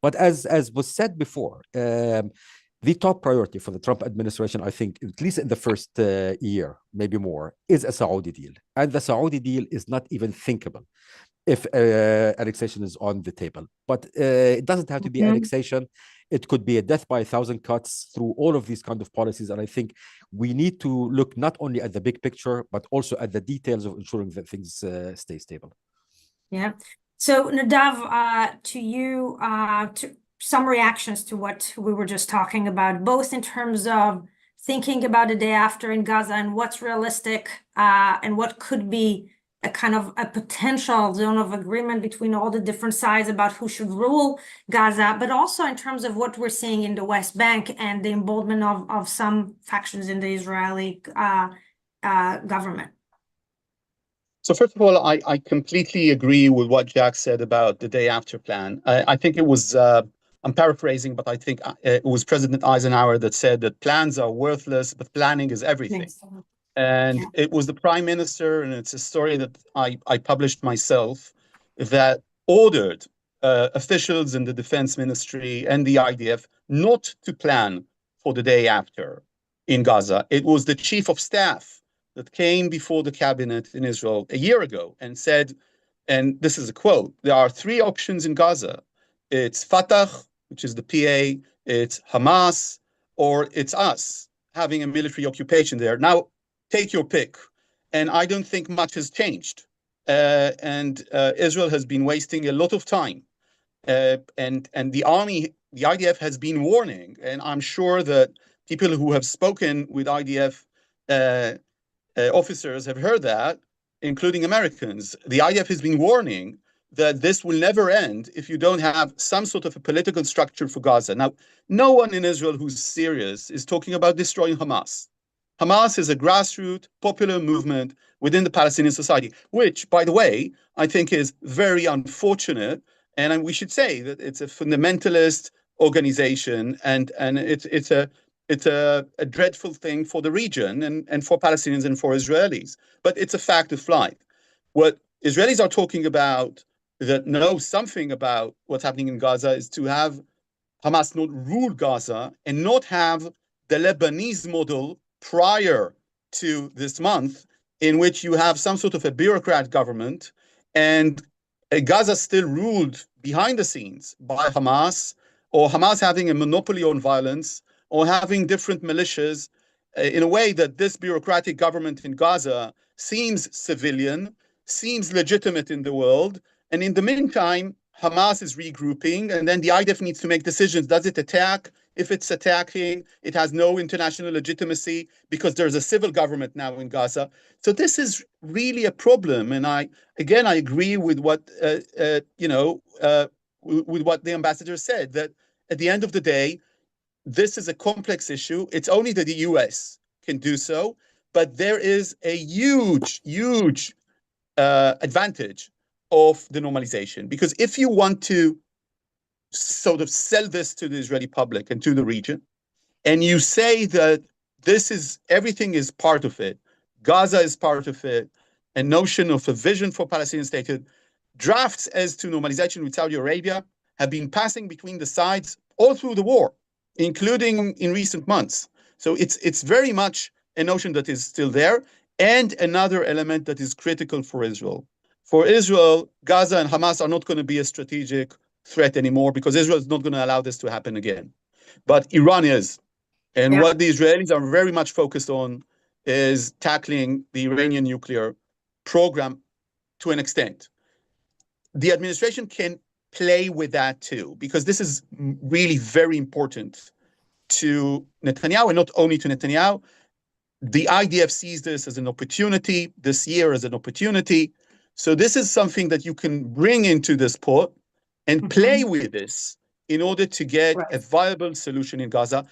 but as was said before, the top priority for the Trump administration, I think, at least in the first year, maybe more, is a Saudi deal. And the Saudi deal is not even thinkable if annexation is on the table. But it doesn't have to be annexation. It could be a death by 1,000 cuts through all of these kind of policies. And I think we need to look not only at the big picture, but also at the details of ensuring that things stay stable. Yeah. So Nadav, to you, some reactions to what we were just talking about, both in terms of thinking about a day after in Gaza and what's realistic and what could be a kind of a potential zone of agreement between all the different sides about who should rule Gaza, but also in terms of what we're seeing in the West Bank and the emboldenment of some factions in the Israeli government. So first of all, I completely agree with what Jack said about the day after plan. I think it was, I'm paraphrasing, but I think it was President Eisenhower that said that plans are worthless, but planning is everything. Yes. And it was the prime minister, and it's a story that I published myself, that ordered officials in the defense ministry and the IDF not to plan for the day after in Gaza. It was the chief of staff that came before the cabinet in Israel a year ago and said, and this is a quote, there are three options in Gaza. It's Fatah, which is the PA, it's Hamas, or it's us having a military occupation there. Now, take your pick. And I don't think much has changed. Israel has been wasting a lot of time. And the army, the IDF has been warning, and I'm sure that people who have spoken with IDF officers have heard that, including Americans. The IDF has been warning that this will never end if you don't have some sort of a political structure for Gaza. Now, no one in Israel who's serious is talking about destroying Hamas. Hamas is a grassroots popular movement within the Palestinian society, which, by the way, I think is very unfortunate. And we should say that it's a fundamentalist organization, and it's a dreadful thing for the region and for Palestinians and for Israelis. But it's a fact of life. What Israelis are talking about, that know something about what's happening in Gaza, is to have Hamas not rule Gaza and not have the Lebanese model prior to this month, in which you have some sort of a bureaucrat government and Gaza still ruled behind the scenes by Hamas, or Hamas having a monopoly on violence, or having different militias, in a way that this bureaucratic government in Gaza seems civilian, seems legitimate in the world. And in the meantime, Hamas is regrouping, and then the IDF needs to make decisions. Does it attack if it's attacking. It has no international legitimacy because there's a civil government now in Gaza. So this is really a problem. And I agree with what, with what the ambassador said, that at the end of the day, this is a complex issue. It's only that the US can do so, but there is a huge advantage of the normalization. Because if you want to sort of sell this to the Israeli public and to the region, and you say that everything is part of it, Gaza is part of it, a notion of a vision for Palestinian statehood, drafts as to normalization with Saudi Arabia have been passing between the sides all through the war, including in recent months. So it's very much a notion that is still there. And another element that is critical for Israel. For Israel, Gaza and Hamas are not going to be a strategic threat anymore because Israel is not going to allow this to happen again. But Iran is. And what the Israelis are very much focused on is tackling the Iranian nuclear program to an extent. The administration can play with that too, because this is really very important to Netanyahu, and not only to Netanyahu. The IDF sees this as an opportunity, this year as an opportunity. So this is something that you can bring into this pot and play with this in order to get a viable solution in Gaza.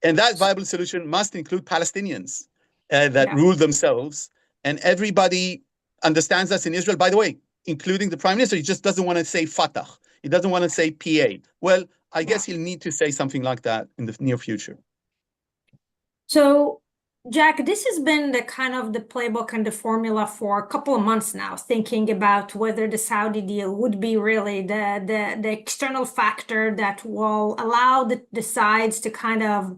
And that viable solution must include Palestinians that rule themselves. And everybody understands that in Israel, by the way, including the prime minister. He just doesn't want to say Fatah. He doesn't want to say PA. Well, I guess he'll need to say something like that in the near future. So, Jack, this has been the kind of the playbook and the formula for a couple of months now, thinking about whether the Saudi deal would be really the external factor that will allow the sides to kind of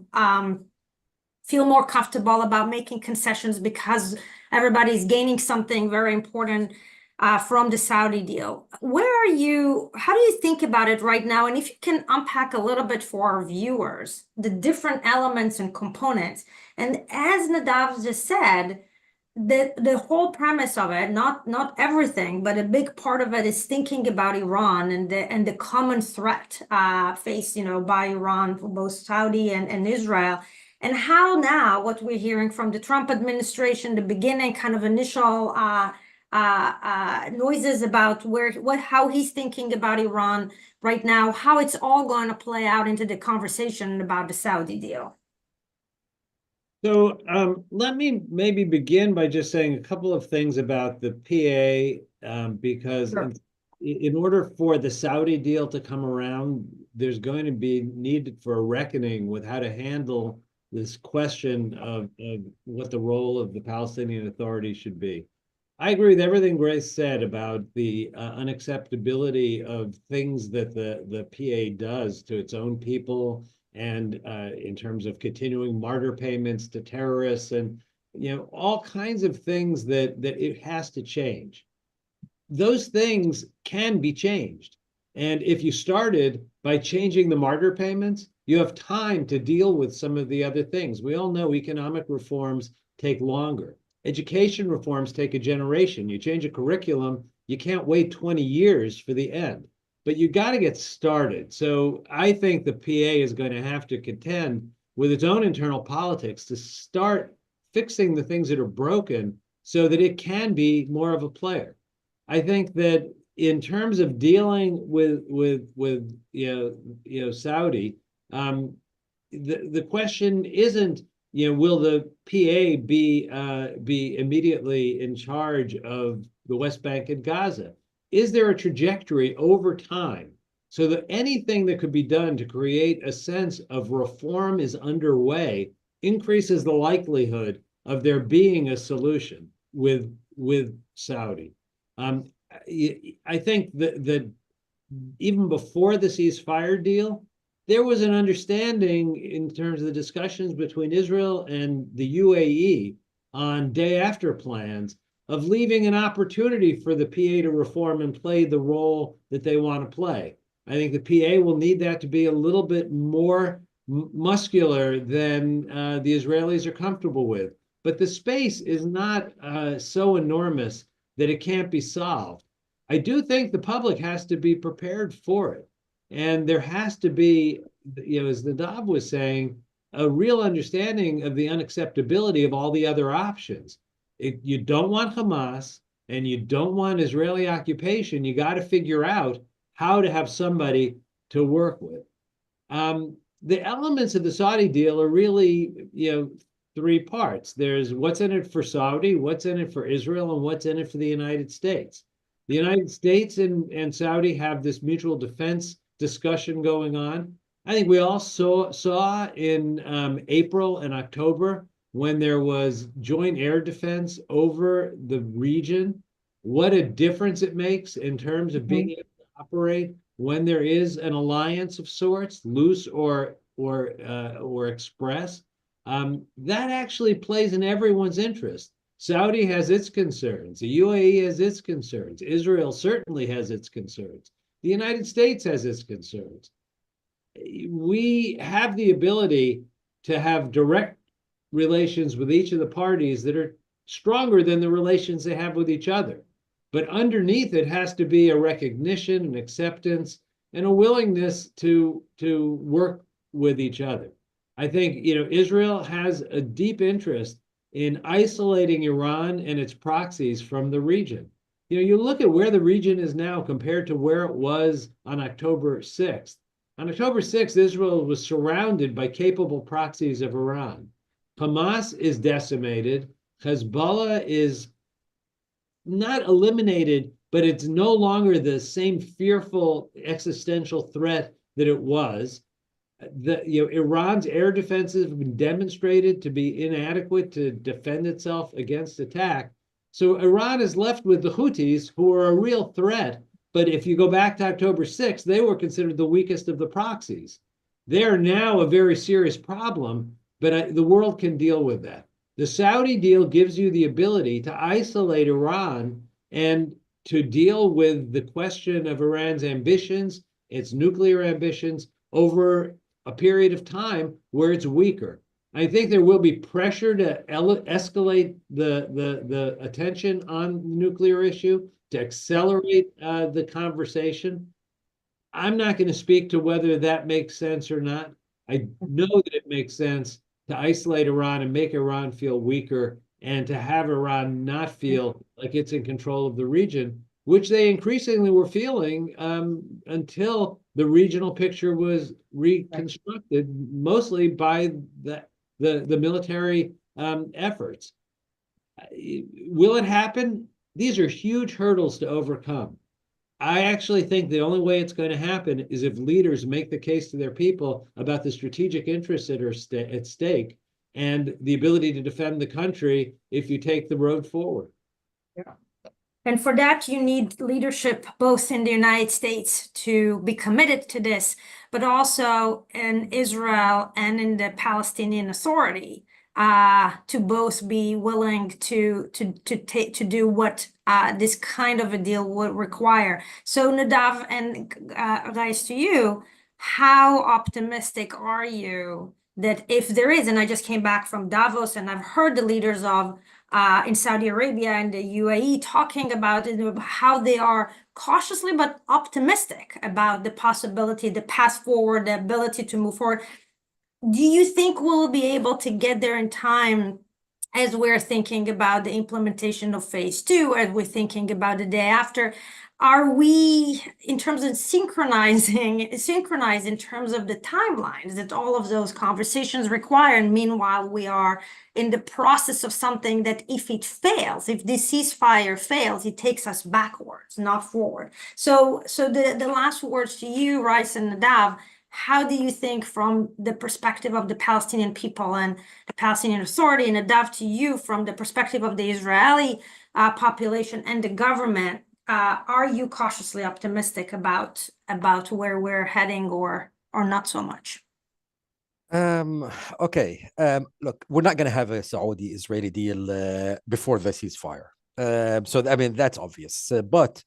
feel more comfortable about making concessions because everybody's gaining something very important from the Saudi deal. How do you think about it right now? And if you can unpack a little bit for our viewers, the different elements and components. And as Nadav just said, the whole premise of it, not everything, but a big part of it is thinking about Iran and the common threat faced, by Iran for both Saudi and Israel. And how now what we're hearing from the Trump administration, the beginning kind of initial noises about how he's thinking about Iran right now, how it's all going to play out into the conversation about the Saudi deal. So let me maybe begin by just saying a couple of things about the PA, because in order for the Saudi deal to come around, there's going to be need for a reckoning with how to handle this question of what the role of the Palestinian Authority should be. I agree with everything Grace said about the unacceptability of things that the PA does to its own people, and in terms of continuing martyr payments to terrorists, and all kinds of things that it has to change. Those things can be changed. And if you started by changing the martyr payments, you have time to deal with some of the other things. We all know economic reforms take longer. Education reforms take a generation. You change a curriculum, you can't wait 20 years for the end. But you got to get started. So I think the PA is going to have to contend with its own internal politics to start fixing the things that are broken so that it can be more of a player. I think that in terms of dealing with Saudi, the question isn't will the PA be immediately in charge of the West Bank and Gaza? Is there a trajectory over time so that anything that could be done to create a sense of reform is underway increases the likelihood of there being a solution with Saudi? I think that even before the ceasefire deal, there was an understanding in terms of the discussions between Israel and the UAE on day after plans of leaving an opportunity for the PA to reform and play the role that they want to play. I think the PA will need that to be a little bit more muscular than the Israelis are comfortable with. But the space is not so enormous that it can't be solved. I do think the public has to be prepared for it. And there has to be as Nadav was saying, a real understanding of the unacceptability of all the other options. You don't want Hamas and you don't want Israeli occupation. You got to figure out how to have somebody to work with. The elements of the Saudi deal are really, three parts. There's what's in it for Saudi, what's in it for Israel, and what's in it for the United States. The United States and Saudi have this mutual defense discussion going on. I think we all saw in April and October when there was joint air defense over the region, what a difference it makes in terms of being able to operate when there is an alliance of sorts, loose or express. That actually plays in everyone's interest. Saudi has its concerns. The UAE has its concerns. Israel certainly has its concerns. The United States has its concerns. We have the ability to have direct relations with each of the parties that are stronger than the relations they have with each other. But underneath it has to be a recognition, an acceptance, and a willingness to work with each other. I think, Israel has a deep interest in isolating Iran and its proxies from the region. You look at where the region is now compared to where it was on October 6th. On October 6th, Israel was surrounded by capable proxies of Iran. Hamas is decimated. Hezbollah is not eliminated, but it's no longer the same fearful existential threat that it was. Iran's air defenses have been demonstrated to be inadequate to defend itself against attack. So Iran is left with the Houthis, who are a real threat. But if you go back to October 6th, they were considered the weakest of the proxies. They are now a very serious problem, but the world can deal with that. The Saudi deal gives you the ability to isolate Iran and to deal with the question of Iran's ambitions, its nuclear ambitions, over a period of time where it's weaker. I think there will be pressure to escalate the attention on the nuclear issue, to accelerate the conversation. I'm not going to speak to whether that makes sense or not. I know that it makes sense to isolate Iran and make Iran feel weaker, and to have Iran not feel like it's in control of the region, which they increasingly were feeling until the regional picture was reconstructed, mostly by the military efforts. Will it happen? These are huge hurdles to overcome. I actually think the only way it's going to happen is if leaders make the case to their people about the strategic interests that are at stake and the ability to defend the country if you take the road forward. Yeah. And for that, you need leadership both in the United States to be committed to this, but also in Israel and in the Palestinian Authority to both be willing to do what this kind of a deal would require. So Nadav and Ghaith, to you, how optimistic are you that if there is, and I just came back from Davos and I've heard the leaders of in Saudi Arabia and the UAE talking about how they are cautiously but optimistic about the possibility, the path forward, the ability to move forward. Do you think we'll be able to get there in time as we're thinking about the implementation of phase 2, as we're thinking about the day after? Are we, in terms of synchronized in terms of the timelines that all of those conversations require? And meanwhile, we are in the process of something that if it fails, if this ceasefire fails, it takes us backwards, not forward. So the last words to you, Rice and Nadav, how do you think from the perspective of the Palestinian people and the Palestinian Authority, and Nadav, to you from the perspective of the Israeli population and the government, are you cautiously optimistic about where we're heading or not so much? Okay. Look, we're not going to have a Saudi-Israeli deal before the ceasefire. So, I mean, that's obvious. But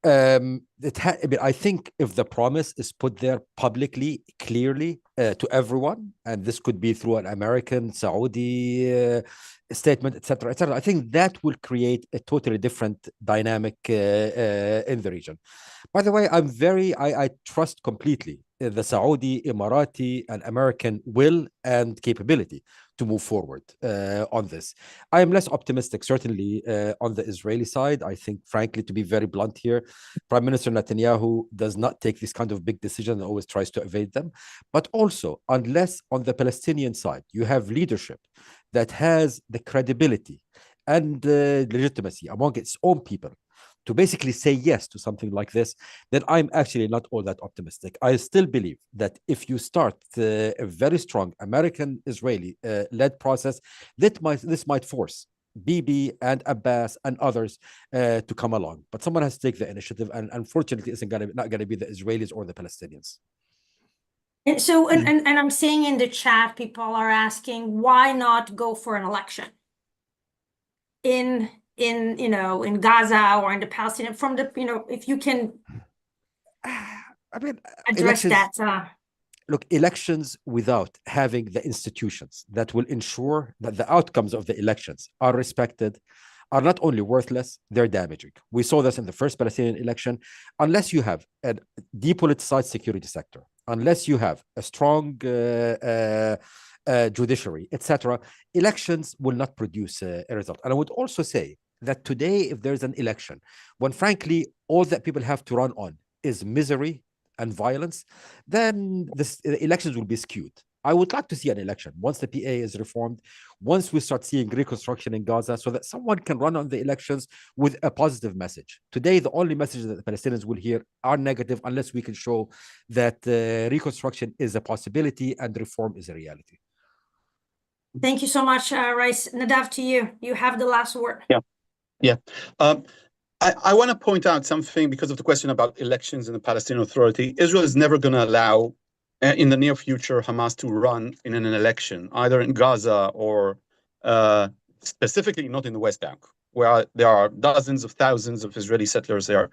I think if the promise is put there publicly, clearly to everyone, and this could be through an American, Saudi statement, etc., I think that will create a totally different dynamic in the region. By the way, I trust completely the Saudi, Emirati, and American will and capability to move forward on this. I am less optimistic, certainly, on the Israeli side. I think, frankly, to be very blunt here, Prime Minister Netanyahu does not take this kind of big decision and always tries to evade them. But also, unless on the Palestinian side, you have leadership that has the credibility and legitimacy among its own people to basically say yes to something like this, then I'm actually not all that optimistic. I still believe that if you start a very strong American-Israeli led process, this might force Bibi and Abbas and others to come along. But someone has to take the initiative, and unfortunately, it's not going to be the Israelis or the Palestinians. And so, and I'm seeing in the chat, people are asking, why not go for an election in Gaza or in the Palestinian, from the, if you can I mean, address that. Look, elections without having the institutions that will ensure that the outcomes of the elections are respected are not only worthless, they're damaging. We saw this in the first Palestinian election. Unless you have a depoliticized security sector, unless you have a strong judiciary, etc., elections will not produce a result. And I would also say that today, if there's an election, when frankly, all that people have to run on is misery and violence, then the elections will be skewed. I would like to see an election once the PA is reformed, once we start seeing reconstruction in Gaza, so that someone can run on the elections with a positive message. Today, the only message that the Palestinians will hear are negative unless we can show that reconstruction is a possibility and reform is a reality. Thank you so much, Rice. Nadav, to you. You have the last word. Yeah. I want to point out something because of the question about elections in the Palestinian Authority. Israel is never going to allow, in the near future, Hamas to run in an election, either in Gaza or specifically not in the West Bank, where there are dozens of thousands of Israeli settlers there.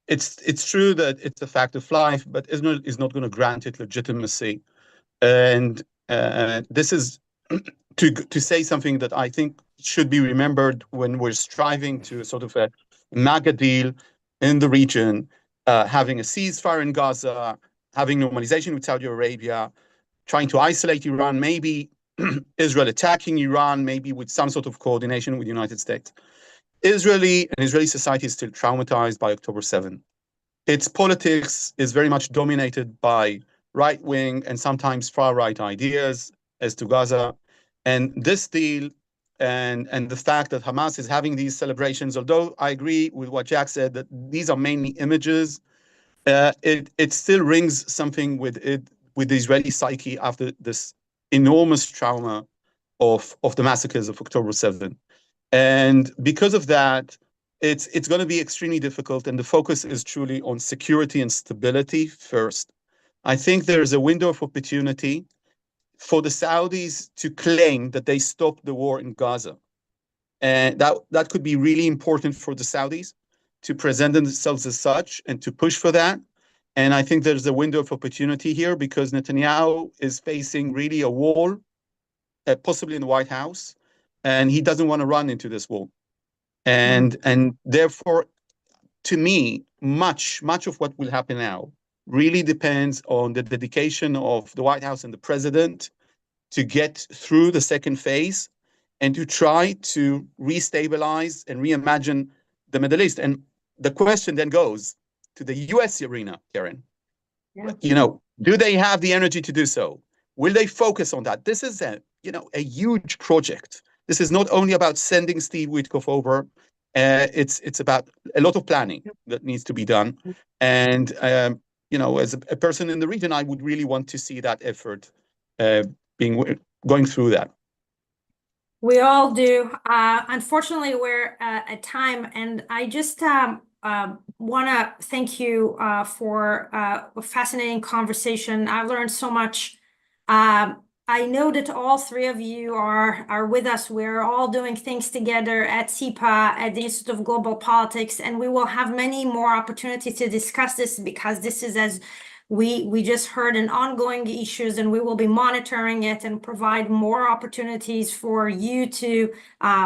It's true that it's a fact of life, but Israel is not going to grant it legitimacy. And this is to say something that I think should be remembered when we're striving to sort of a MAGA deal in the region, having a ceasefire in Gaza, having normalization with Saudi Arabia, trying to isolate Iran, maybe Israel attacking Iran, maybe with some sort of coordination with the United States. Israeli society is still traumatized by October 7. Its politics is very much dominated by right-wing and sometimes far-right ideas as to Gaza. And this deal and the fact that Hamas is having these celebrations, although I agree with what Jack said, that these are mainly images, it still rings something with the Israeli psyche after this enormous trauma of the massacres of October 7. And because of that, it's going to be extremely difficult, and the focus is truly on security and stability first. I think there is a window of opportunity for the Saudis to claim that they stopped the war in Gaza. And that could be really important for the Saudis to present themselves as such and to push for that. And I think there's a window of opportunity here because Netanyahu is facing really a wall, possibly in the White House, and he doesn't want to run into this wall. And therefore, to me, much of what will happen now really depends on the dedication of the White House and the president to get through the second phase and to try to restabilize and reimagine the Middle East. And the question then goes to the US arena, Karen. Yeah. Do they have the energy to do so? Will they focus on that? This is a huge project. This is not only about sending Steve Witkoff over. It's about a lot of planning that needs to be done. And as a person in the region, I would really want to see that effort going through that. We all do. Unfortunately, we're at time, and I just want to thank you for a fascinating conversation. I learned so much. I know that all three of you are with us. We're all doing things together at CEPA, at the Institute of Global Politics, and we will have many more opportunities to discuss this because this is, as we just heard, an ongoing issues, and we will be monitoring it and provide more opportunities for you to,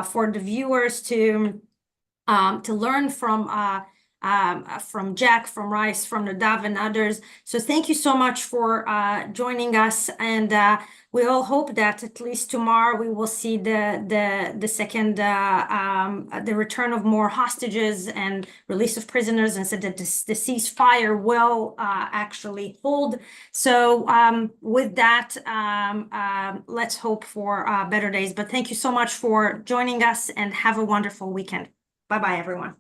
for the viewers to learn from from Jack, from Rice, from Nadav, and others. So thank you so much for joining us, and we all hope that at least tomorrow we will see the second the return of more hostages and release of prisoners, and so that the ceasefire will actually hold. So with that, let's hope for better days. But thank you so much for joining us, and have a wonderful weekend. Bye bye, everyone.